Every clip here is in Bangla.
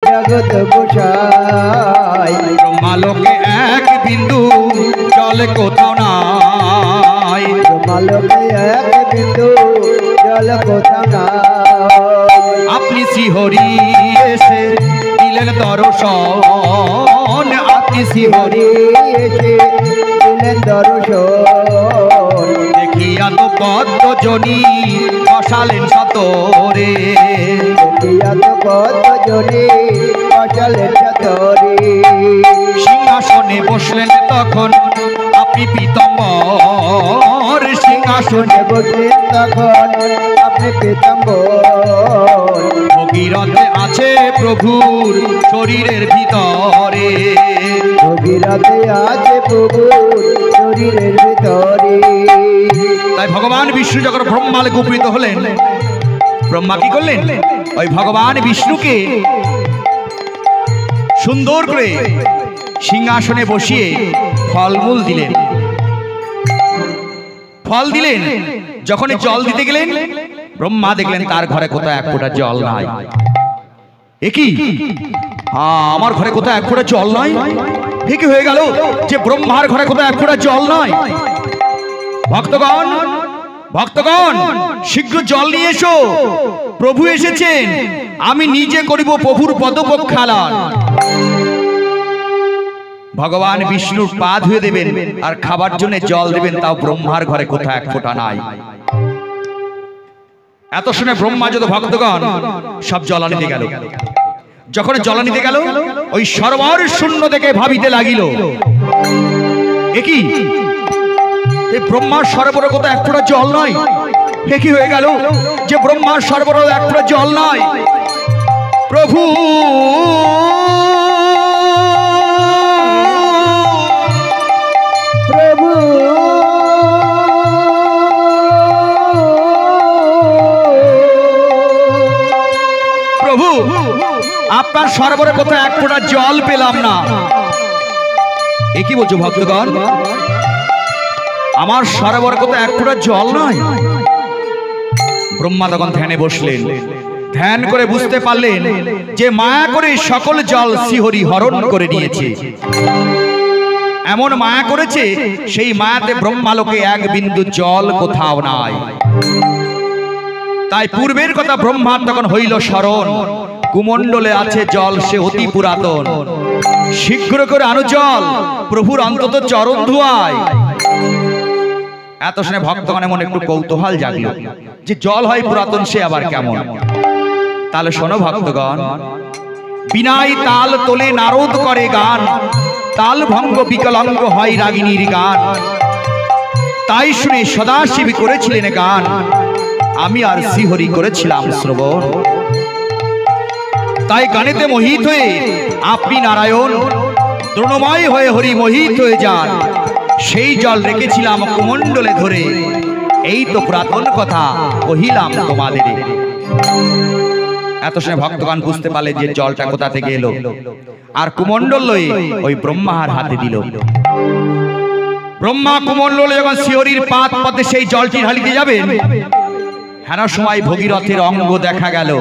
জগৎ গোসাই। ব্রহ্মালোকে এক বিন্দু জল কোথাও নাই, ব্রহ্মালোকে এক বিন্দু জল কোথাও নাই। আপনি শ্রীহরি এসে দিলেন দর্শন, আপনি শ্রীহরি এসে দিলেন দর্শন। দেখিয়া তো পদ্ম জনি বসালেন সতরে, দেখিয়া তো কত জনে বসালেন সতরে। সিংহাসনে বসলেন তখন আপনি পীতাম্বর, সিংহাসনে বসলেন তখন আপনি পীতাম্বর। ভগীরথে আছে প্রভুর শরীরের ভিতরে, ভগীরথে আছে প্রভুর শরীরের ভিতরে। তাই ভগবান বিষ্ণু যখন ব্রহ্মালে উপনীত হলেন, ব্রহ্মা কি করলেন? ওই ভগবান বিষ্ণুকে সুন্দর করে সিংহাসনে বসিয়ে ফলমূল দিলেন। ফল দিলেন, যখন জল দিতে গেলেন ব্রহ্মা দেখলেন তার ঘরে কোথাও এক ফোঁটা জল নাই। একই আমার ঘরে কোথাও এক ফোঁটা জল নাই, ঠিকই হয়ে গেল যে ব্রহ্মার ঘরে কোথাও এক ফোঁটা জল নাই। ভক্তগণ, ভক্তগণ শীঘ্র জল নিয়ে এসো, প্রভু এসেছেন, আমি নিজে করিব প্রভুর পদপ্রক্ষালন। ভগবান বিষ্ণুর পা ধুয়ে দেবেন আর খাবার জন্য জল দেবেন, তাও ব্রহ্মার ঘরে কোথাও এক ফোঁটা নাই। এত শুনে ব্রহ্মা যত ভক্তগণ সব জল আনিতে গেল। যখন জল আনিতে গেল ওই সরোবর শূন্য দেখে ভাবিতে লাগিল, একই ব্রহ্মার সরোবরে কোথাও এক ফোঁটা জল নয়। একই হয়ে গেল যে ব্রহ্মার সরোবরে এক ফোঁটা জল নয়। প্রভু প্রভু প্রভু আপনার সরোবরে কোথাও এক ফোঁটা জল পেলাম না। এ কি বলছো ভক্তগণ? আমার সরোবরে কোথাও এক ফোঁটা জল নয়। ব্রহ্মা তখন ধ্যানে বসলেন, ধ্যান করে বুঝতে পারলেন যে মায়া করে সকল জল শ্রীহরি হরণ করে নিয়েছে। এমন মায়া করেছে, সেই মায়াতে ব্রহ্মালোকে এক বিন্দু জল কোথাও নাই। তাই পূর্বের কথা ব্রহ্মার তখন হইল স্মরণ, কুমণ্ডলে আছে জল সে অতি পুরাতন। শীঘ্র করে আনো জল, প্রভুর অন্তত চরণ ধোয়ায়। এত শুনে ভক্তগণে মনে একটু কৌতূহল জাগলো যে জল হয় পুরাতন, সে আবার কেমন? তাহলে শোনো ভক্তগণ, বিনাই তাল তোলে নারদ করে গান, তাল ভঙ্গ বিকলাঙ্গ হয় রাগিনীর গান। তাই শুনে সদাশিব করেছিলেন গান, আমি আর শ্রীহরি করেছিলাম শ্রবণ। তাই গানেতে মোহিত হয়ে আপনি নারায়ণ, দ্রোণময় হয়ে হরি মোহিত হয়ে যান। সেই জল রেখেছিলাম কুমণ্ডলে ধরে, এই তো পুরাতন কথা কহিলাম তোমাদের। এত সময় ভক্তগণ বুঝতে পারলে যে জলটা কোথা থেকে এলো, আর কুমণ্ডল লয়ে ওই ব্রহ্মার হাতে দিল। ব্রহ্মা কুমণ্ডলে যখন শ্রীহরির পাদ পথে সেই জলটি ঢালিতে যাবেন, হেন সময় ভগীরথের অঙ্গ দেখা গেল।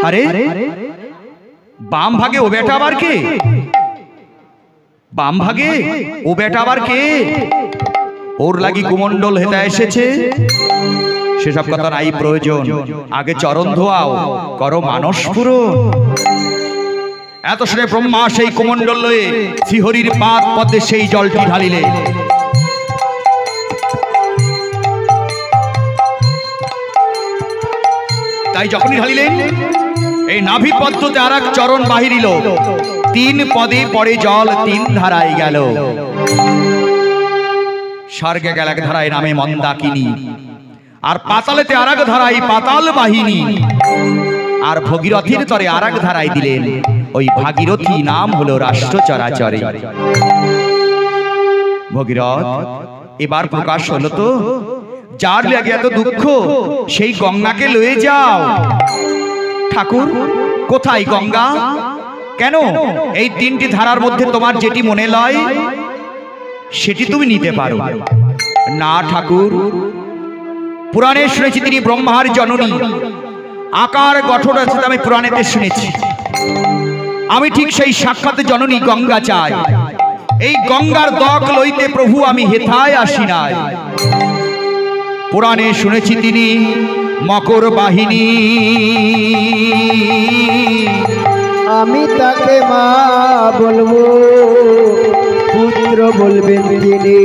আরে বাম ভাগে ও বেটা আবার কে? বাম ভাগে ও বেটা আবার কে? ওর লাগি কুমণ্ডল হেতা এসেছে। সেসব কথা নাই প্রয়োজন, আগে চরণ ধোয়াও, করো মানস পূরণ। এত শুনে ব্রহ্মা সেই কুমণ্ডল লয়ে শ্রীহরির পাদ পদ্মে সেই জলটি ঢালিলে। তাই যখনই ঢালিলেন, এই নাভি পদ্মতে আর এক চরণ বাহিরিল। 3 পদে পড়ে জল 3 ধারায় গেল। স্বর্গে গেল এক ধারায় নামে মন্দাকিনী, আর পাতালেতে আর এক ধারায় পাতাল বাহিনী, আর ভগীরথীর তরে আর এক ধারায় দিলেন ওই ভাগীরথী, নাম হলো রাষ্ট্র চরাচরে। ভগীরথ এবার প্রকাশ হলো তো, যার লাগে এত দুঃখ সেই গঙ্গাকে লয়ে যাও। ঠাকুর কোথায় গঙ্গা? কেন এই 3টি ধারার মধ্যে তোমার যেটি মনে লয় সেটি তুমি নিতে পারো না। ঠাকুর পুরাণে শুনেছি তিনি ব্রহ্মার জননী, আকার গঠন আছে আমি পুরাণেতে শুনেছি। আমি ঠিক সেই সাক্ষাৎ জননী গঙ্গা চাই। এই গঙ্গার দক লইতে প্রভু আমি হেথায় আসি নাই। পুরাণে শুনেছি তিনি মকর বাহিনী। আমি তাকে মা বলবো, পুত্র বলবেন তিনি।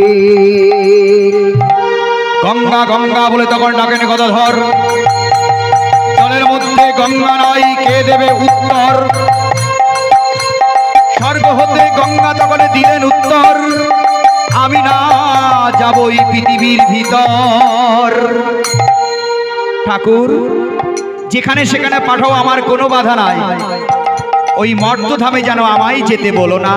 গঙ্গা গঙ্গা বলে তখন ডাকেন গদাধর। জলের মধ্যে গঙ্গা নাই, কে দেবে উত্তর? স্বর্গ হতে গঙ্গা তখন দিলেন উত্তর, আমি না যাবই পৃথিবীর ভিতর। ঠাকুর যেখানে সেখানে পাঠাও, আমার কোনো বাধা নাই। ওই মর্তধামে যেন আমায় যেতে বলো না,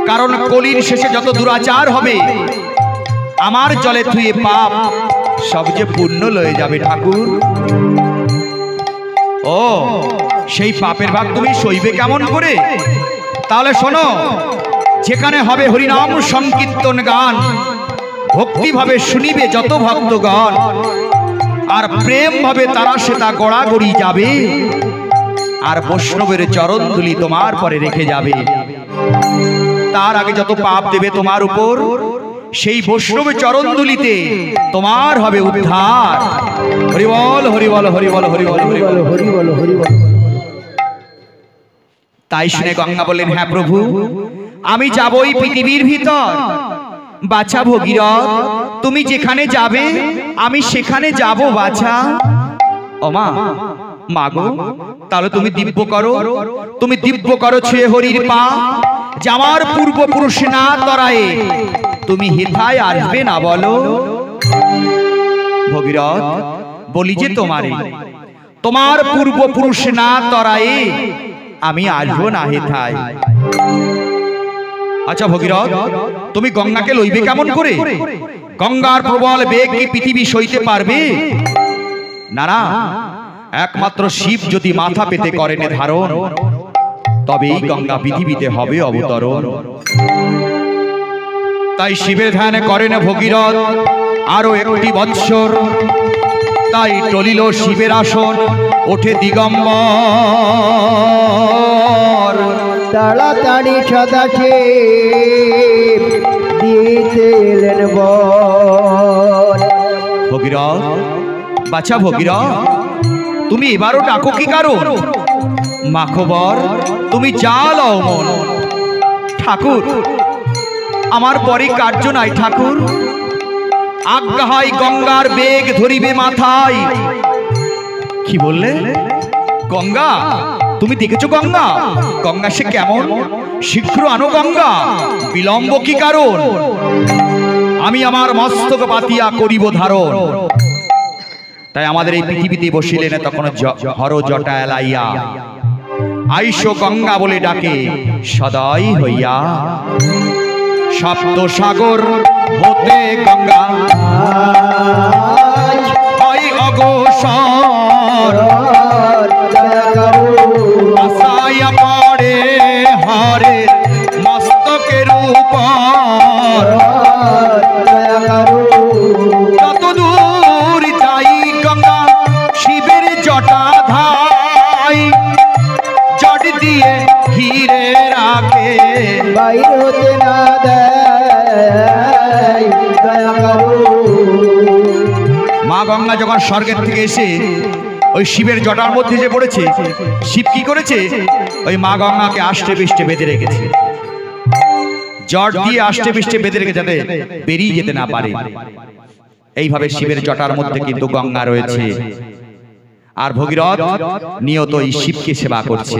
কারণ কলির শেষে যত দুরাচার হবে আমার জলে ধুয়ে পাপ সব যে পূর্ণ লয়ে যাবে। ঠাকুর ও সেই পাপের ভাগ তুমি সইবে কেমন করে? তাহলে শোনো, যেখানে হবে হরিনাম সংকীর্তন গান, ভক্তি ভাবে শুনিবে যত ভক্তগণ, আর প্রেম ভাবে তারা সেটা গড়াগড়ি যাবে, আর বৈষ্ণবের চরণ ধুলি তোমার পরে রেখে যাবে। তার আগে যত পাপ দেবে তোমার উপর, সেই বৈষ্ণবের চরণ ধুলিতে তোমার হবে উদ্ধার। হরি বল হরি বল হরি বল হরি বল হরি বল হরি বল হরি বল। তাই শুনে গঙ্গা বললেন, হ্যাঁ প্রভু, আমি যাবই পৃথিবীর ভিতর। বাছা ভগীরথ, তুমি যেখানে যাবে আমি সেখানে যাব বাছা। ও মা, মাগো তাহলে তুমি দিব্য করো, তুমি দিব্য করো ছুঁয়ে হরির পা। যে আমার পূর্বপুরুষ না তরায়ে তুমি হেথায় আসবে না বলো? ভগীরথ বলি যে তোমারে, তোমার পূর্বপুরুষ না তরায়ে আমি আসবো না হেথায়। আচ্ছা ভগীরথ, তুমি গঙ্গাকে লইবে কেমন করে? গঙ্গার প্রবল বেগ কি পৃথিবী সইতে পারবে? না না, একমাত্র শিব যদি মাথা পেতে করেন ধারণ, তবেই গঙ্গা পৃথিবীতে হবে অবতরণ। তাই শিবের ধ্যান করেন ভগীরথ আরো একটি বৎসর। তাই টলিল শিবের আসন, ওঠে দিগম্বর। তাড়াতাড়ি সদাশিব দিতে এলেন বর। ভগীরথ, বাছা ভগীরথ, তুমি এবারও ডাকো কি কারণ? মাখবর তুমি যা লও মন। ঠাকুর আমার পরে কার্য নাই ঠাকুর, আজ্ঞা হয় গঙ্গার বেগ ধরিবে মাথায়। কি বললে? গঙ্গা? তুমি দেখেছো গঙ্গা? গঙ্গা সে কেমন? শীঘ্র আনো গঙ্গা, বিলম্ব কি কারণ? আমি আমার মস্তক পাতিয়া করিব ধারণ। তাই আমাদের এই পৃথিবীতে বসিলেন তখন হর জটা এলাইয়া, আইসো গঙ্গা বলে ডাকে সদয় হইয়া। সপ্ত সাগর হতে গঙ্গা হয় অগোসর, আসাইয়া পড়ে হরের মস্তকের উপর। যত দূর যাই গঙ্গা শিবের জটা ধাই, জট দিয়ে ঘিরে রাখে বাইর হতে না দেয়, দয়া করো। মা গঙ্গা যখন স্বর্গের থেকে এসে ওই শিবের জটার মধ্যে যে পড়েছে, শিব কি করেছে? ওই মা গঙ্গাকে আষ্টে পৃষ্ঠে বেঁধে রেখেছে, জট দিয়ে আষ্টে পৃষ্ঠে বেঁধে রেখে যাতে বেরিয়ে যেতে না পারে। এইভাবে শিবের জটার মধ্যে কিন্তু গঙ্গা রয়েছে, আর ভগীরথ নিয়ত এই শিবকে সেবা করছে।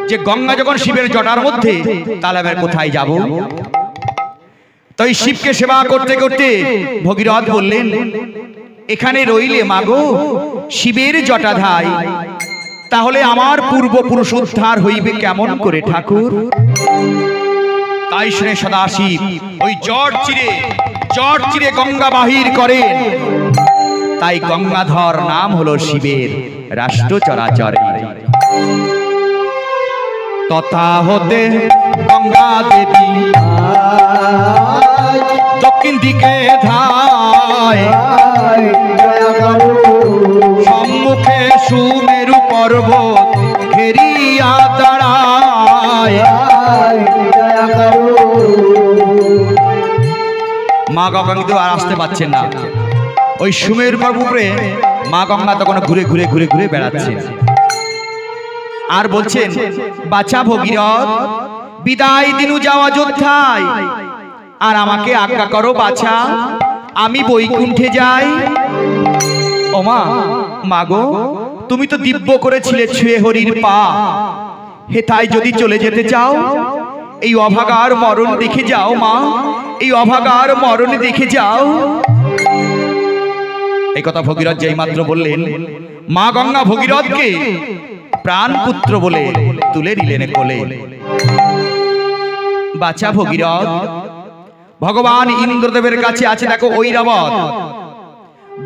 যে গঙ্গা যখন শিবের জটার মধ্যে, তাহলে আমি কোথায় যাব? তো এই শিবকে সেবা করতে করতে ভগীরথ বললেন, এখানে রইলে মাগো শিবের জটাধাই, তাহলে আমার পূর্বপুরুষ উদ্ধার হইবে কেমন করে ঠাকুর? তাই শুনে সদাশিব ওই জট চিরে গঙ্গা বাহির করেন। তাই গঙ্গাধর নাম হলো শিবের রাষ্ট্র চরাচরে। তথা হতে গঙ্গা দেবী দক্ষিণ দিকে ধায়, সম্মুখে সুমেরু পর্বত ঘেরিয়া দাঁড়ায়। মা গঙ্গা কিন্তু আর আসতে পারছেন না। ওই সুমেরু পর্বতে মা গঙ্গা তখন ঘুরে ঘুরে ঘুরে ঘুরে বেড়াচ্ছে আর বলছেন, বাছা ভগীরথ, বিদায় দিনু যাওয়া যোদ্ধায়, আর আমাকে আজ্ঞা করো বাছা, আমি বৈকুণ্ঠে যাই। ও মা, মাগো, তুমি তো দিব্য করেছিলে ছুঁয়ে হরির পা, হেথায় যদি চলে যেতে চাও, এই অভাগার মরণ দেখে যাও মা, এই অভাগার মরণ দেখে যাও। এই কথা ভগীরথ যেই মাত্র বললেন, মা গঙ্গা ভগীরথকে প্রাণ পুত্র বলে তুলে নিলেন কোলে। বাছা ভগীরথ, ভগবান ইন্দ্রদেবের কাছে আছে দেখো ঐরাবত,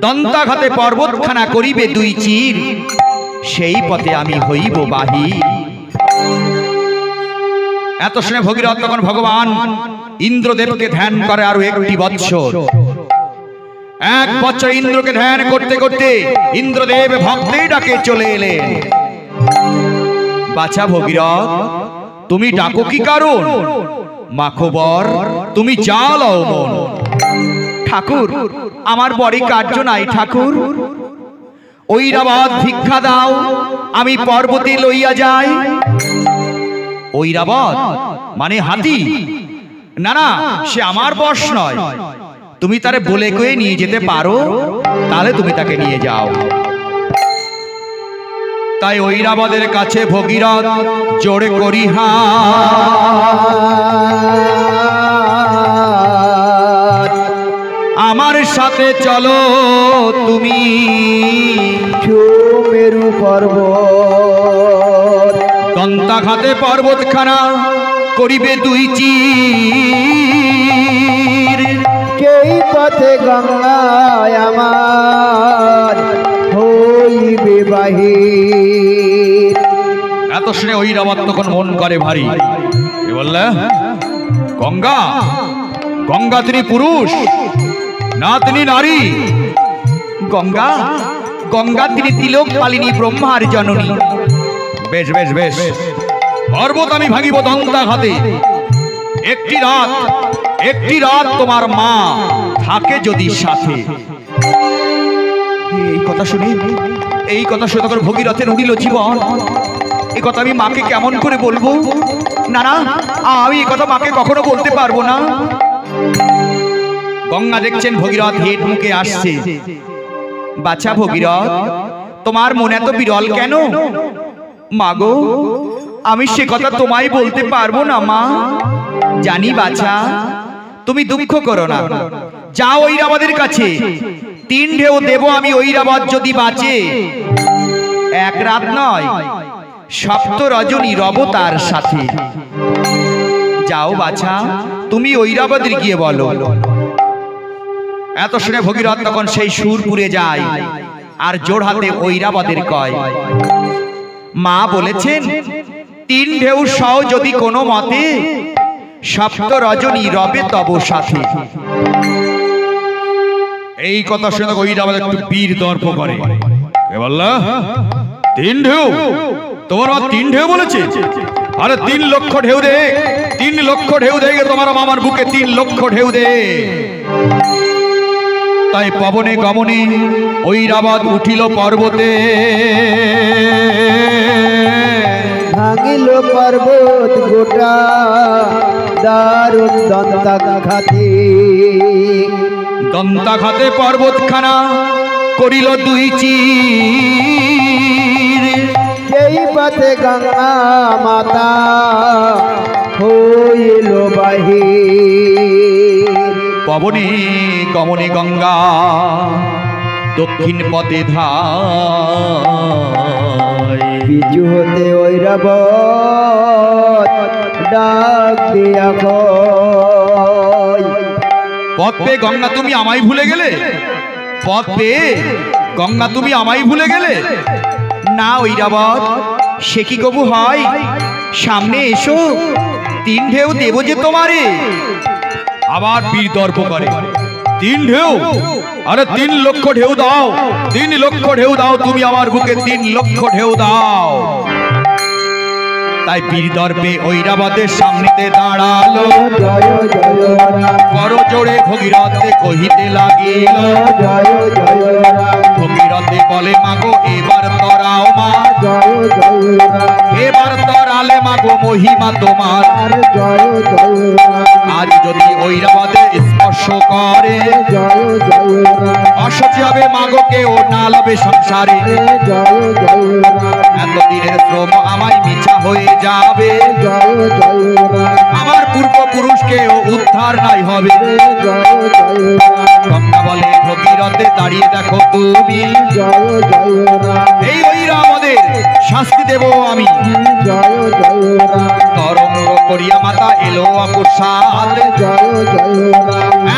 দন্তাঘাতে পর্বতখানা করিবে দুই চির, সেই পথে আমি হইব বাহির। এত শুনে ভগীরথ তখন ভগবান ইন্দ্রদেবকে ধ্যান করে আরো 1 বৎসর। 1 বছর ইন্দ্রকে ধ্যান করতে করতে ইন্দ্রদেব ভক্তের ডাকে চলে এলেন। বাছা ভগীরথ, তুমি ডাকো কি কারণ? মা খবর, তুমি যা লও মন। ঠাকুর, আমার বড়ি কার্য নাই ঠাকুর, ঐরাবত ভিক্ষা দাও, আমি পর্বতে লইয়া যাই। ঐরাবত মানে হাতি? না না, সে আমার বশ নয়, তুমি তারে বলে কয়ে নিয়ে যেতে পারো, তাহলে তুমি তাকে নিয়ে যাও। তাই ঐরাবতের কাছে ভগীরথ জোরে করি হাত, আমার সাথে চলো তুমি সুমেরু পর্বত, দন্তাঘাতে পর্বতখানা করিবে দুই চির, সেই পথে গঙ্গায় আমার হইবে বাহির। এত শুনে ঐরাবত তখন মন করে ভারী। কি বললে? গঙ্গা? গঙ্গা তিনি পুরুষ না তিনি নারী? গঙ্গা, গঙ্গা তিনি তিলক পালিনী ব্রহ্মার জননী। বেশ বেশ বেশ, পর্বত আমি ভাঙিব দন্তাঘাতে। একটি রাত তোমার মা থাকে যদি সাথে। এই কথা শুনে তখন ভগীরথের উড়িল জীবন। এই কথা আমি মাকে কেমন করে বলবো? না না, আমি এই কথা মাকে কখনো বলতে পারবো না। গঙ্গা দেখছেন ভগীরথ হেঁট মুখে আসছে। বাছা ভগীরথ, তোমার মনে এত বিরল কেন? মাগো, আমি সে কথা তোমায় বলতে পারবো না মা। জানি বাছা, তুমি দুঃখ করো না, যাও ঐরাবতের কাছে, 3 ঢেউ দেব আমি ঐরাবত যদি বাঁচে। 1 রাত নয়, 7 রজনী রব তার সাথে। যাও বাছা, তুমি ঐরাবতের গিয়ে বলো। এত শুনে ভগীরথ তখন সেই সুরপুরে যায় আর জোর হাতে ঐরাবতের কয়, মা বলেছেন 3 ঢেউ সহ যদি কোনো মতে 7 রজনী রবে তব সাথে। এই কথা শুনে ঐরাবত একটু বীর দর্প করে। কে বললা? 3 ঢেউ? তোমার মা 3 ঢেউ বলেছে? আরে 3 লক্ষ ঢেউ দে, 3 লক্ষ ঢেউ দে তোমার মামার বুকে, 3 লক্ষ ঢেউ দে। তাই পবনে গমনে ঐরাবত উঠিল পর্বতে, ভাঙিল পর্বত গোটা দারুণ দন্তাঘাতে। দন্তাঘাতে পর্বতখানা করিল 2 চির, সেই পথে গঙ্গা মাতা হইল বাহির। পবনে গমনে গঙ্গা দক্ষিণ পথে ধায়, পিছু হতে ঐরাবত ডাক দিয়া কয়, পথ পেয়ে গঙ্গা তুমি আমায় ভুলে গেলে? পথ পেয়ে গঙ্গা তুমি আমায় ভুলে গেলে? না ঐরাবত, সে কি কবু হয়? সামনে এসো, 3 ঢেউ দেব যে তোমারে। আবার বীর দর্প করে, 3 ঢেউ? আরে 3 লক্ষ ঢেউ দাও, 3 লক্ষ ঢেউ দাও, তুমি আমার বুকে 3 লক্ষ ঢেউ দাও। তাই বীর দর্পে ঐরাবতের সামনেতে দাঁড়ালো, বড় জোরে ভগীরথে কহিতে লাগিল। ভগীরথে বলে মাগো এবার তরাও মা, এবার তরালে মাগো মহিমা তোমার। আজ যদি ঐরাবতে স্পর্শ করে, অসচি হবে মাগো কেউ না লবে সংসারে। এতদিনের শ্রম আমায় মিছা হয়ে যাবে, আমার পূর্বপুরুষকেও উদ্ধার নাই হবে। গঙ্গা বলে ভগীরথে দাঁড়িয়ে দেখো তুমি, এই ঐরাবতের শাস্তি দেব আমি। তরঙ্গ করিয়া মাতা এলো অকস্মাৎ,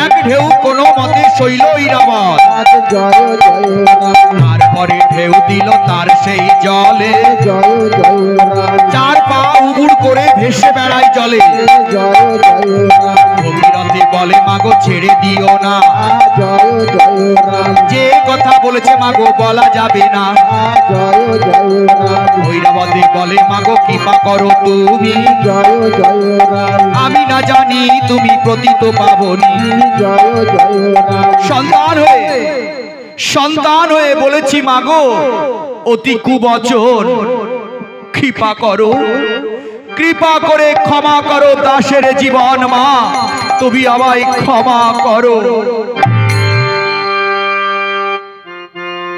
1 ঢেউ কোনো মতে সইল ঐরাবত। তারপরে ঢেউ দিল তার সেই জলে, 4 পা উবুড় করে ভেসে বেড়ায় জলে। ভগীরথে বলে মাগো ছেড়ে দিও না, যে কথা বলেছে মাগো বলা যাবে না। ঐরাবতী বলে মাগো কৃপা করো তুমি, আমি না জানি তুমি প্রতীত পাবনি। সন্তান হয়ে বলেছি মাগো অতি কুবচন, কৃপা করো, কৃপা করে ক্ষমা করো দাসের জীবন মা, তুমি আমায় ক্ষমা করো।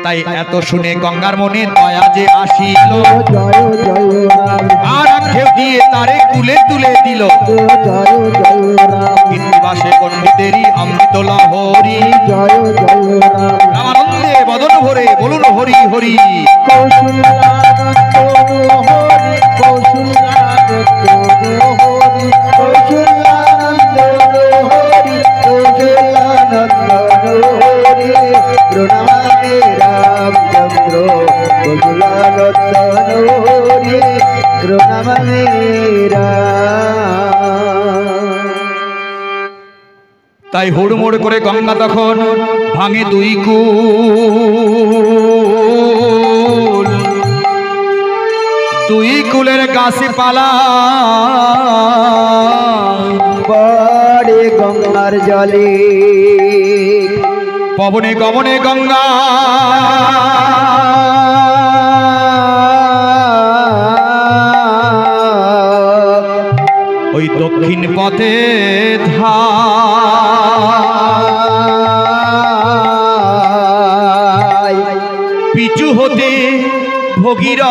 তাই এত শুনে গঙ্গার মনে দয়া যে আসিল, আর 1 ঢেউ দিয়ে তারে কুলে তুলে দিল। কৃত্তিবাসে পণ্ডিতেরই অমৃত লহরী, আনন্দে বদন ভরে বলুন হরি হরি। তাই হুড়মুড় করে গঙ্গা তখন ভাঙে 2 কূল, 2 কূলের গাছপালা পড়ে গঙ্গার জলে। পবনে গমনে গঙ্গা ওই দক্ষিণ পথে পিছু হতে ভগীরথ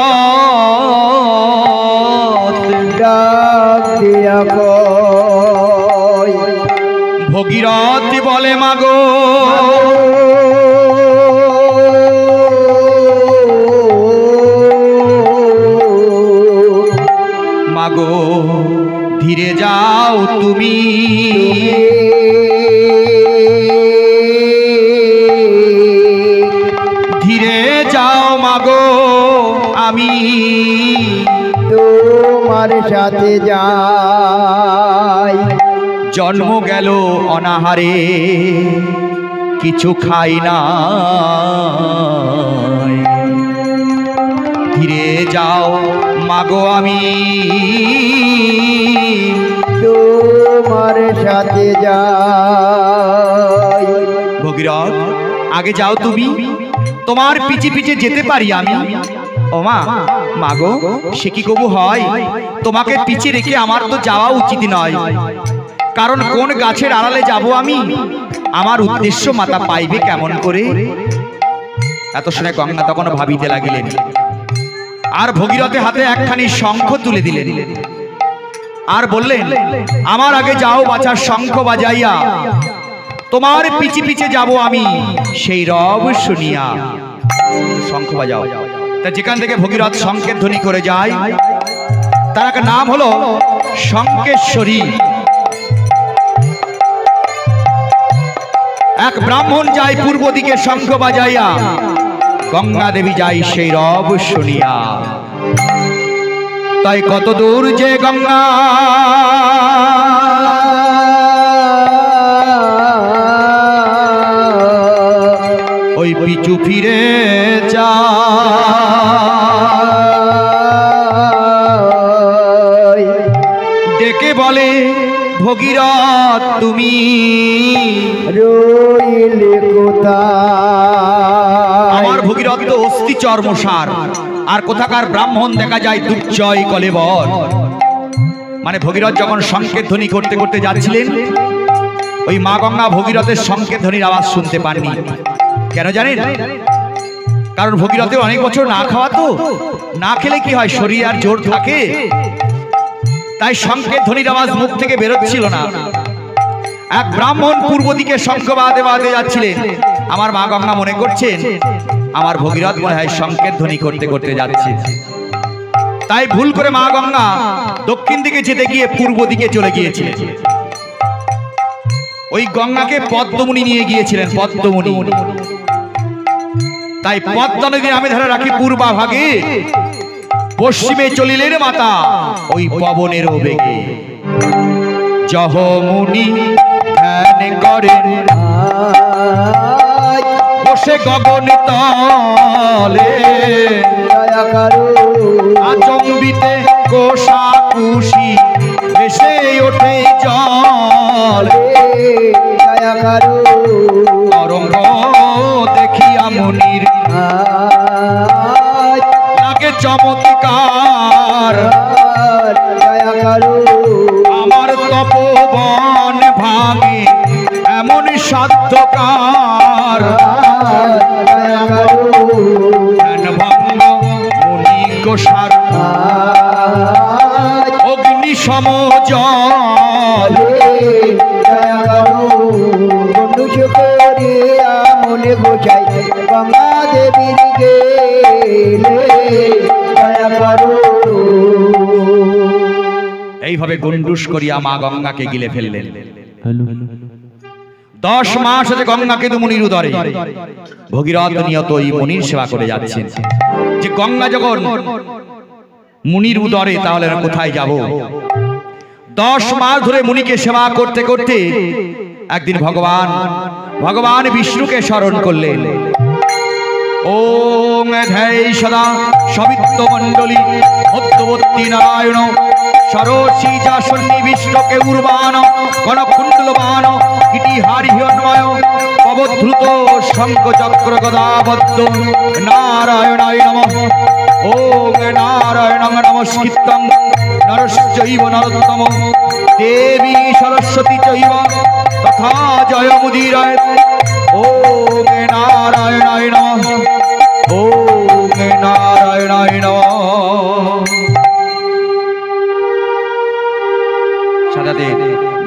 ভগীরথ বলে মাগো মাগো ধীরে যাও তুমি, ধীরে যাও মাগো আমি তোমার সাথে যাই। জন্ম গেল অনাহারে কিছু খাই না, ধীরে যাও মাগো আমি তোমার সাথে যাই। ভগীরথ আগে যাও তুমি, তোমার পিছে পিছে যেতে পারি আমি। ও মা মাগো সে কি কবু হয়, তোমাকে পিছে রেখে আমার তো যাওয়া উচিত নয়, কারণ কোন গাছের আড়ালে যাব আমি, আমার উদ্দেশ্য মাতা পাইবে কেমন করে। এত শুনে গঙ্গা তখন ভাবিতে লাগিলেন, আর ভগীরথের হাতে একখানি শঙ্খ তুলে দিলেন, আর বললেন আমার আগে যাও বাছা, শঙ্খ বাজাইয়া তোমার পিছে পিছে যাব আমি সেই রব শুনিয়া। শঙ্খ বাজাও। তা যেখান থেকে ভগীরথ শঙ্খের ধ্বনি করে যায় তার একটা নাম হলো শঙ্কেশ্বরী। এক ব্রাহ্মণ যায় পূর্ব দিকে শঙ্খ বাজাইয়া, গঙ্গা দেবী যায় সেই রব শুনিয়া। তাই কত দূর যে গঙ্গা ওই পিছু ফিরে যা ডেকে বলে ভগীরথ তুমি রইলে কোথায়? আমার ভগীরথ তো অস্থি চর্মসার, আর কোথাকার ব্রাহ্মণ দেখা যায় দুর্জয় কলেবর। মানে ভগীরথ যখন সংকেত ধ্বনি করতে করতে যাচ্ছিলেন, ওই মা গঙ্গা ভগীরথের সংকেত ধ্বনির আওয়াজ শুনতে পাননি। কেন জানেন? কারণ ভগীরথের অনেক বছর না খাওয়া, তো না খেলে কি হয়, শরীর আর জোর থাকে, তাই সংকেত ধ্বনির আওয়াজ মুখ থেকে বেরোচ্ছিল না। এক ব্রাহ্মণ পূর্ব দিকে শঙ্খ বাদে বাদে যাচ্ছিলেন। আমার মা গঙ্গা মনে করছেন আমার ভগীরথ মনে হয় সংকেত ধ্বনি করতে করতে যাচ্ছে, তাই ভুল করে মা গঙ্গা দক্ষিণ দিকে যেতে গিয়ে পূর্ব দিকে চলে গিয়েছিলেন। ওই গঙ্গাকে পদ্মমুনি নিয়ে গিয়েছিলেন, পদ্মমুনি। তাই পদ্মা নদী আমি ধরে রাখি পূর্বা ভাগে, পশ্চিমে চলিলেন মাতা ওই পবনের বেগে। জহমুনি ধ্যান করেন বসে গগন তলে, আচম্বিতে কোষাকুষি ভেসে ওঠে জল। তরঙ্গ দেখিয়া মুনির লাগে চমৎকার, আমার তপবন ভাঙে এমন সাধ্যকার। ভঙ্গ মুনি গোসার অগ্নি সমজল, মনে গোসাই গঙ্গা দেবীর গেলে দয়া করো। এইভাবে গন্ডুস করিয়া মা গঙ্গাকে গিলে ফেললেন। 10 মাস আছে গঙ্গা কিন্তু মুনির উদরে। ভগীরথ নিয়ত এই মুনির সেবা করে যাচ্ছেন। যে গঙ্গা যখন মুনির উদরে, তাহলে কোথায় যাব? 10 মাস ধরে মুনিকে সেবা করতে করতে একদিন ভগবান বিষ্ণুকে স্মরণ করলেন। ওম ধ্যায় সদা সবিত্র মণ্ডলী মধ্যবর্তী নারায়ণ সরসী যা সন্নিবিষ্টকে উর্বাণ কনকুণ্ডলবাণ ইতি হারিহন্ময় পবদ্রুত শঙ্খ চক্র গদাবদ্ধ নারায়ণায় নমঃ। ওম নারায়ণং নমস্কৃত্যং নরশ্চৈব নরোত্তম দেবী সরস্বতী চৈব তথা জয়মুদীরয়েৎ। ওম নারায়ণায় নমঃ। ওম নারায়ণায় নমঃ। সাদাতে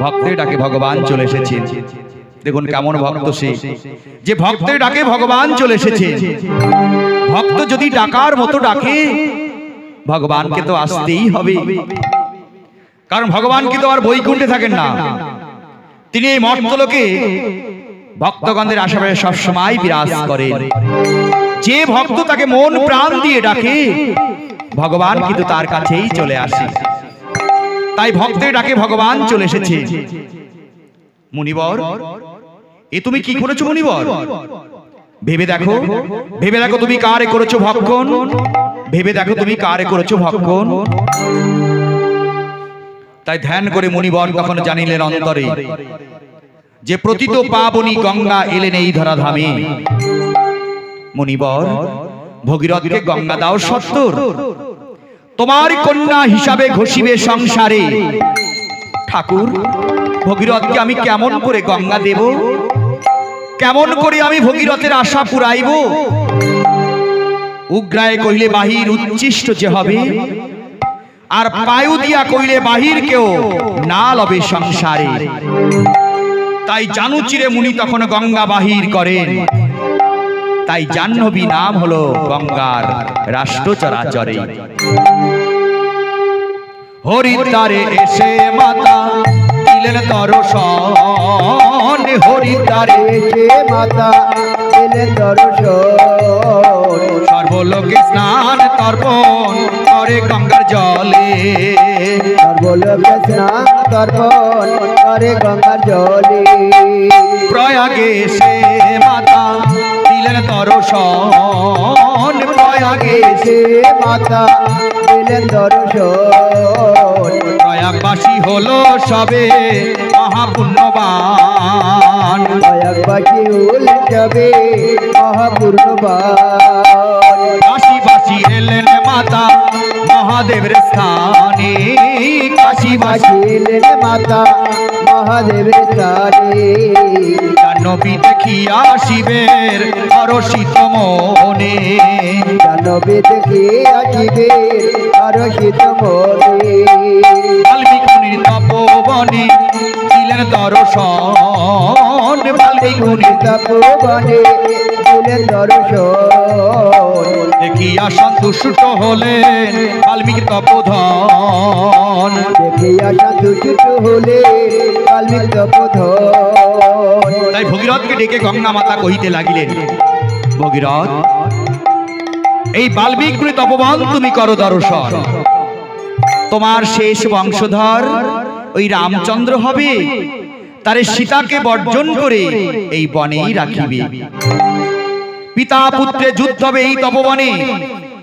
ভক্তের ডাকে ভগবান চলে এসেছেন। দেখুন কেমন ভক্ত সে, যে ভক্তের ডাকে ভগবান চলে এসেছে। ভক্ত যদি ডাকার মতো ডাকে, ভগবানকে তো আসতেই হবে। কারণ ভগবান কিন্তু আর বৈকুণ্ঠে থাকেন না, তিনি এই মর্তলোকে ভক্তগণদের আশেপাশে সবসময় বিরাজ করেন। যে ভক্ত তাকে মন প্রাণ দিয়ে ডাকে, ভগবান কিন্তু তার কাছেই চলে আসে। তাই ভক্তের ডাকে ভগবান চলে এসেছে। মুনিবর, এ তুমি কি করেছো মুনিবর? ভেবে দেখো, ভেবে দেখো তুমি কারে করেছো ভক্ষণ, ভেবে দেখো তুমি কারে করেছো ভক্ষণ। তাই ধ্যান করে মুনিবর তখন জানিলেন অন্তরে যে প্রতীত পাবনী গঙ্গা এলেন এই ধরাধামে। মুনিবর, ভগীরথকে গঙ্গা দাও সত্তর, তোমার কন্যা হিসাবে ঘষিবে সংসারে। ঠাকুর, ভগীরথকে আমি কেমন করে গঙ্গা দেব? কেমন করে আমি ভগীরথের আশা পুরাইব? উগ্রায় কইলে বাহির উচ্ছিষ্ট যে হবে, আর পায়ু দিয়া কইলে বাহির কেউ না লবে সংসারে। তাই জানুচিরে মুনি তখন গঙ্গা বাহির করেন। তাই জাহ্নবী নাম হলো গঙ্গার রাষ্ট্র চরাচরে। হরিদ্বারে এসে মাতা দিলেন দর্শন হরিদ্বারে এসে মাতা দিলেন দর্শন সর্বলোকে স্নান তর্পণ করে গঙ্গার জলে সর্বলোকে স্নান তর্পণ করে গঙ্গার জলে প্রয়াগে সে মাতা দিলেন দর্শন প্রয়াগে এসে মাতা দিলেন দর্শন প্রয়াগবাসী হলো সবে মহাপুণ্যবান প্রয়াগবাসী হলে যাবে মহাপূর্ণবান কাশীবাসী এলেন মাতা মহাদেবের স্থানে কাশীবাসী ছিলেন মাতা মহাদেবের স্থানে জাহ্নবী দেখিয়া শিবের হরষিত মনে জাহ্নবী দেখে আসিবে হরষিত মনে বাল্মীকি তপবনে দিলেন দর্শন বাল্মীকি তপবনে দিলেন দর্শন দেখিয়া সন্তুষ্ট হলেন বাল্মীকি তপোধন দেখিয়া সন্তুষ্ট হলে বাল্মীকি তপোধন তাই ভগীরথকে ডেকে গঙ্গা মাতা কহিতে লাগিলেন, ভগীরথ এই বাল্মীকি তপবন তুমি করো দর্শন, তোমার শেষ বংশধর ওই রামচন্দ্র হবে, তারে সীতাকে বর্জন করে এই বনেই রাখিবে। পিতা পুত্রে যুদ্ধ হবে এই তপবনে,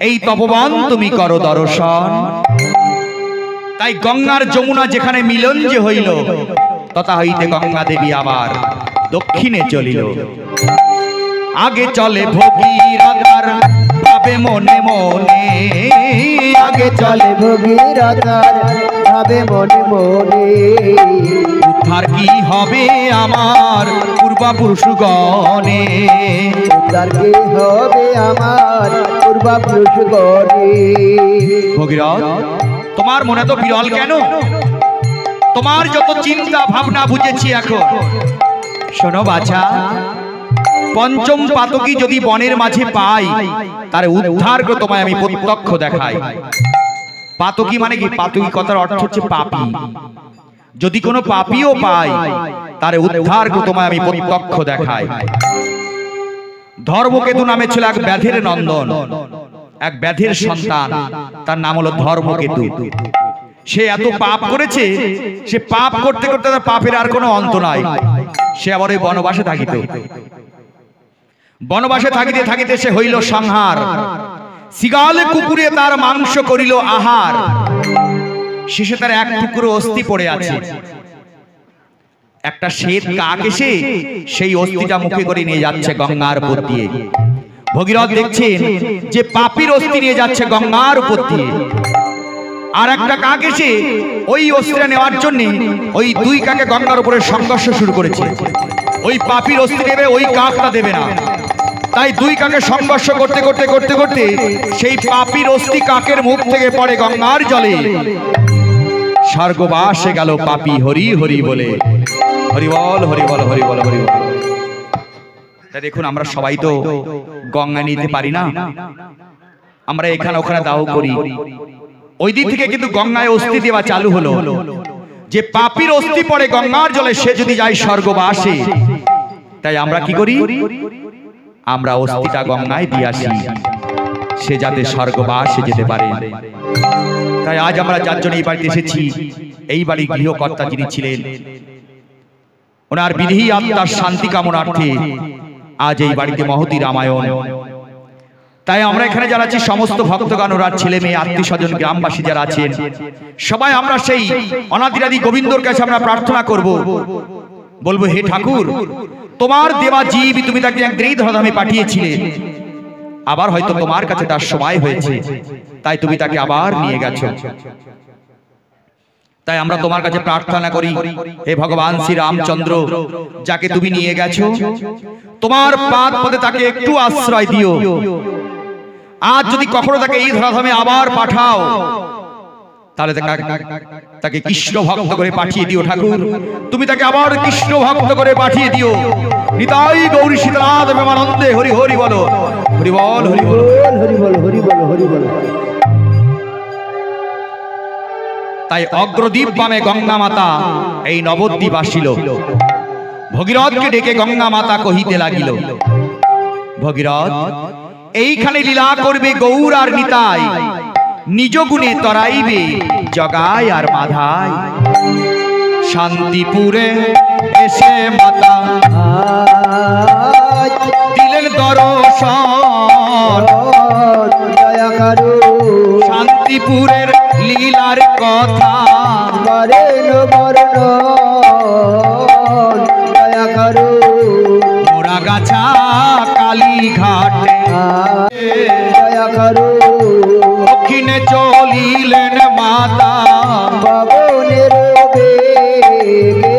এই তপবন তুমি করো দর্শন। তাই গঙ্গার যমুনা যেখানে মিলন যে হইল, তথা হইতে গঙ্গা দেবী আবার দক্ষিণে চলিল। আগে চলে ভগীরথার ভাবে মনে মনে, আগে চলে ভগীরথার ভাবে মনে মনে উদ্ধার কি হবে আমার পূর্বপুরুষগণে, উদ্ধার কি হবে আমার পূর্বপুরুষগণে। ভগীরথ তোমার মনে তো বিরল কেন? তোমার যত চিন্তা ভাবনা বুঝেছি এখন। শোনো বাছা, পঞ্চম পাতকী যদি বনের মাঝে পাই, তার উদ্ধার করে তোমায় আমি প্রত্যক্ষ দেখাই। পাতকী মানে কি? পাতকী কথার অর্থ হচ্ছে পাপী। যদি কোনো পাপীও পাই, তার উদ্ধার করে তোমায় আমি প্রত্যক্ষ দেখাই। ধর্মকেতু নামে ছিল এক ব্যাধের নন্দন, এক ব্যাধের সন্তান, তার নাম হলো ধর্মকেতু। সে এত পাপ করেছে, সে পাপ করতে করতে তার পাপের আর কোনো অন্ত নাই। সে আবার ওই বনবাসে থাকিত। বনবাসে থাকিতে থাকিতে সে হইল সংহার, শিগালে কুকুরে তার মাংস করিল আহার। শেষে তার এক টুকরো অস্থি পড়ে আছে। একটা শ্বেত কাক এসে সেই অস্থিটা মুখে করে নিয়ে যাচ্ছে গঙ্গার উপর দিয়ে। ভগীরথ দেখছেন যে পাপীর অস্থি নিয়ে যাচ্ছে গঙ্গার উপর দিয়ে। আর একটা কাক এসে ওই অস্থিটা নেওয়ার জন্য ওই দুই কাকে গঙ্গার উপরে সংঘর্ষ শুরু করেছে। ওই পাপীর অস্থি নেবে, ওই কাকটা দেবে না। তাই দুই কাকে সংঘর্ষ করতে করতে করতে করতে সেই পাপীর অস্থি কাকের মুখ থেকে পড়ে গঙ্গার জলে। স্বর্গবাসে গেল পাপী হরি হরি বলে। হরি বল হরি বল হরি বল হরি বল। দেখুন, আমরা সবাই তো গঙ্গা নিতে পারি না, আমরা এখানে ওখানে দাও করি। ওই দিক থেকে কিন্তু গঙ্গায় অস্থি দেওয়া চালু হলো। যে পাপীর অস্থি পড়ে গঙ্গার জলে, সে যদি যায় স্বর্গবাসে। তাই আমরা কি করি? আমরা অস্থিটা গঙ্গায় দিয়ে আসি, সে যাতে স্বর্গবাসে যেতে পারে। তাই আজ আমরা যার জন্য এই বাড়িতে এসেছি, এই বাড়ির গৃহকর্তা যিনি ছিলেন, ওনার বিধি আত্মার শান্তি কামনার্থে আজ এই বাড়িতে মহতী রামায়ণ। তাই আমরা এখানে যারা আছি, সমস্ত ভক্তগণ, ওনার ছেলে মেয়ে, আত্মীয় স্বজন, গ্রামবাসী যারা আছেন, সবাই আমরা সেই অনাদিরাদি গোবিন্দর কাছে আমরা প্রার্থনা করব, বলবো, হে ঠাকুর, তোমার দেওয়া জীব তুমি তাকে এক ধরাধামে পাঠিয়েছিলে, আবার হয়তো তোমার কাছে তার সময় হয়েছে, তাই তুমি তাকে আবার নিয়ে গেছো। তাই আমরা তোমার কাছে প্রার্থনা করি, হে ভগবান শ্রী রামচন্দ্র, যাকে তুমি নিয়ে গেছো, তোমার পাদ পদে তাকে একটু আশ্রয় দিও। আজ যদি কখনো তাকে এই ধরাধামে আবার পাঠাও, তাহলে তাকে কৃষ্ণ ভক্ত করে পাঠিয়ে দিও ঠাকুর। তুমি তাকে আবার কৃষ্ণ ভক্ত করে পাঠিয়ে দিও। নিতাই গৌরী সীতানাথ প্রেমানন্দে হরি হরি বলো, হরি বল হরি বল হরি বল হরি বল হরি বল। তাই অগ্রদ্বীপ বামে গঙ্গা মাতা এই নবদ্বীপ আসিল। ভগীরথকে ডেকে গঙ্গা মাতা কহিতে লাগিল, ভগীরথ, এইখানে লীলা করবে গৌর আর নিতাই, নিজ গুণে তরাইবে জগায় আর মাধায়। শান্তিপুরে এসে মাতা দিলেন দর্শন, দয়া করো শান্তিপুরের লীলার কথা করেন বর্ণন, দয়া করো মোরা গাছা কালী ঘাটে দয়া করো দক্ষিণে চলিলেন মাতা পবনের বেগে,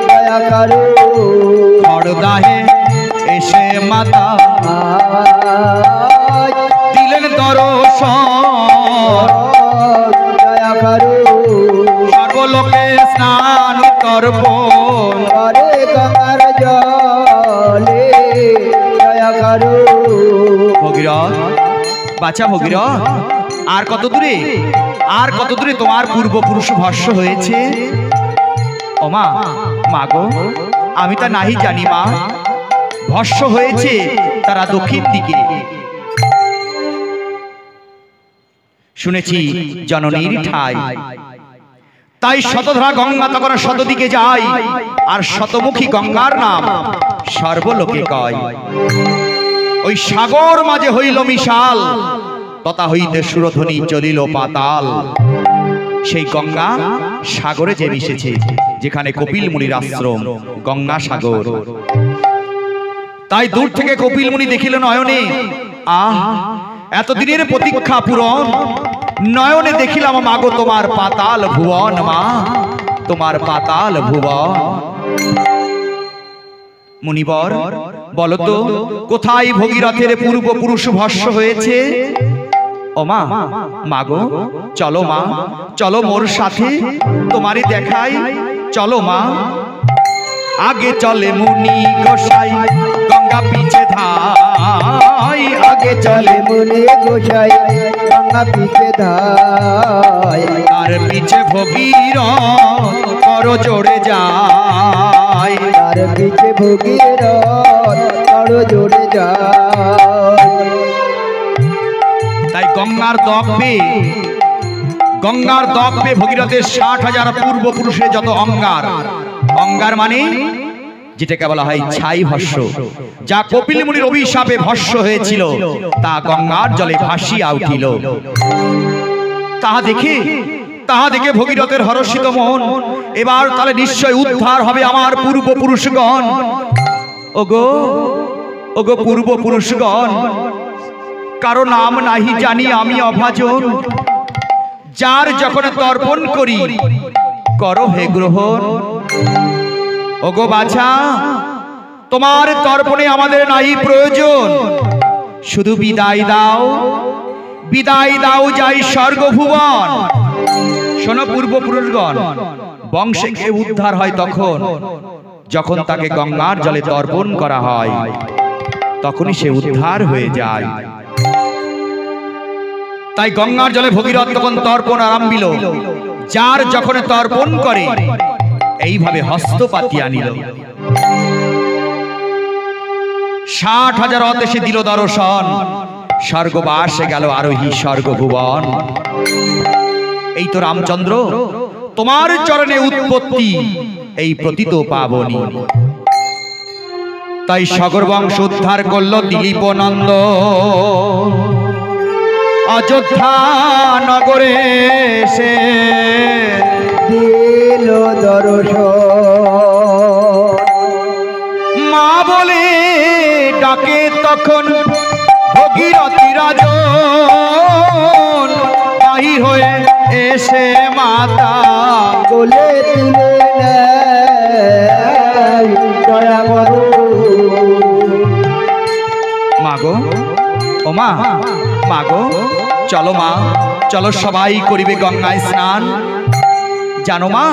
দয়া করো খড়দাহে এসে মাতা দিলেন দর্শন, দয়া করো সর্বলোকে স্নান তর্পণ করে গঙ্গার জলে, দয়া করো ভগীরথ, বাছা ভগীরথ, আর কত দূরে, আর কত দূরে তোমার পূর্বপুরুষ ভস্য হয়েছে? ও মা, মাগো, আমি তা নাহি জানি মা। ভস্য হয়েছে তারা দক্ষিণ দিকে, শুনেছি জননীর ঠাই। তাই শতধারা গঙ্গা তখন শতদিকে যায়, আর শতমুখী গঙ্গার নাম সর্বলোকে কয়। ওই সাগর মাঝে হইল মিশাল, তথা হইতে সুরধ্বনি চলিল পাতাল। সেই গঙ্গা সাগরে যে মিশেছে, যেখানে কপিল মুনির আশ্রম গঙ্গা সাগর। তাই দূর থেকে কপিল মুনি দেখিল নয়নে, আহ, এতদিনের প্রতীক্ষা পূরণ, নয়নে দেখিলাম মাগো তোমার পাতাল ভুবন, মা তোমার পাতাল ভুবন। মুনিবর, বলতো কোথায় ভগীরথের পূর্বপুরুষ ভস্য হয়েছে? ও মা, মাগো, চলো মা, চলো মোর সাথে, তোমারই দেখাই, চলো মা। আগে চলে মুনি গোসাই গঙ্গা পিছে ধাই, আগে চলে মুনি গোসাই গঙ্গা পিছে ধাই, তার পিছে ভগীরথ কর জোড়ে যায়, তার পিছে ভগীরথ কর জোড়ে যায়। তাই গঙ্গার দক্ষে, গঙ্গার দক্ষে ভগীরথের 60,000 পূর্বপুরুষের যত অঙ্গার, অঙ্গার মানে যেটাকে বলা হয় ছাই ভস্য, যা কপিল মুনির অভিশাপে ভস্য হয়েছিল, তা গঙ্গার জলে ভাসিয়া উঠিল। তাহা দেখে ভগীরথের হর্ষিত মন, এবার তাহলে নিশ্চয় উদ্ধার হবে আমার পূর্বপুরুষগণ। ওগো, ওগো পূর্বপুরুষগণ, কারো নাম নাহি জানি আমি অভাজন, যার যখন তর্পণ করি করো হে গ্রহণ। ওগো বাছা, তোমার তর্পণে আমাদের নাই প্রয়োজন, শুধু বিদায় দাও, বিদায় দাও যাই স্বর্গভুবন। শোনো পূর্বপুরুষগণ, বংশে কে উদ্ধার হয় তখন যখন তাকে গঙ্গার জলে তর্পণ করা হয়, তখনই সে উদ্ধার হয়ে যায়। তাই গঙ্গার জলে ভগীরথ তখন তর্পণ আরম্ভিল। যার যখন তর্পণ করে এইভাবে হস্ত পাতিয়া নিল। 60,000 রথ এসে দিল দর্শন, স্বর্গবাসে গেল আরোহী স্বর্গভুবন। এই তো রামচন্দ্র, তোমার চরণে উৎপত্তি এই প্রতীত পাবনী। তাই সাগর বংশ উদ্ধার করল দিলীপ নন্দ, অযোধ্যা নগরে সে দিল দর্শন। মা বলে ডাকে তখন ভগীরথী রাজন, বাহির হয়ে এসে মাতা কোলে তুলে নেয়, দয়া করো মাগো, ও মা, মাগো, চলো মা, চলো সবাই করিবে গঙ্গায় স্নান। জানো মা,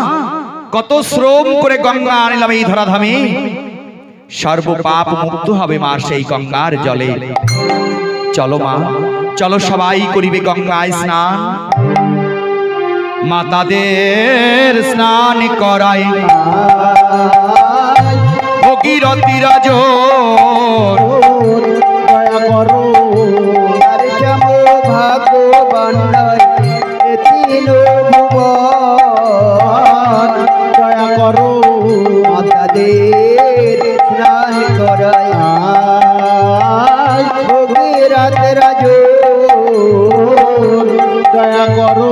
কত শ্রম করে গঙ্গা আনিলাম এই ধরাধামে, সর্ব পাপ মুক্ত হবে মা সেই গঙ্গার জলে। চলো মা, চলো সবাই করিবে গঙ্গায় স্নান। মাতাদের স্নান করাই ভগীরথী রাজন দয়া করো আর যেম ভগবান এ তিন ভুবন দয়া করো মাতাদের স্নান করাই ভগীরথ রাজ দয়া করো।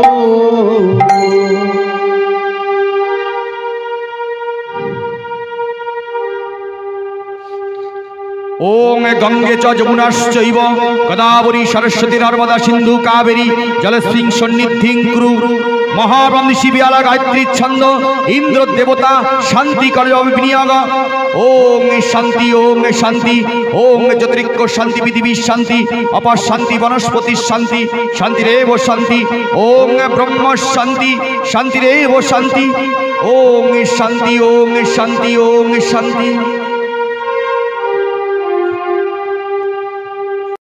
ওং গঙ্গে চ যমুনাশ্চৈব গোদাবরী সরস্বতী নর্মদা সিন্ধু কাবেরী জলস্মিং সন্নিধিং কুরু মহাব্রহ্ম শিবিয়ালা গায়ত্রী ছন্দ ইন্দ্র দেবতা শান্তি কর বিনিয়োগ। ওং শান্তি ওং শান্তি ওং জ্যোতিরিক্ষ শান্তি পৃথিবীর শান্তি অপার শান্তি বনস্পতির শান্তি শান্তিরেব শান্তি ওং ব্রহ্ম শান্তি শান্তিরেব শান্তি ওং শান্তি ওং শান্তি ওং শান্তি।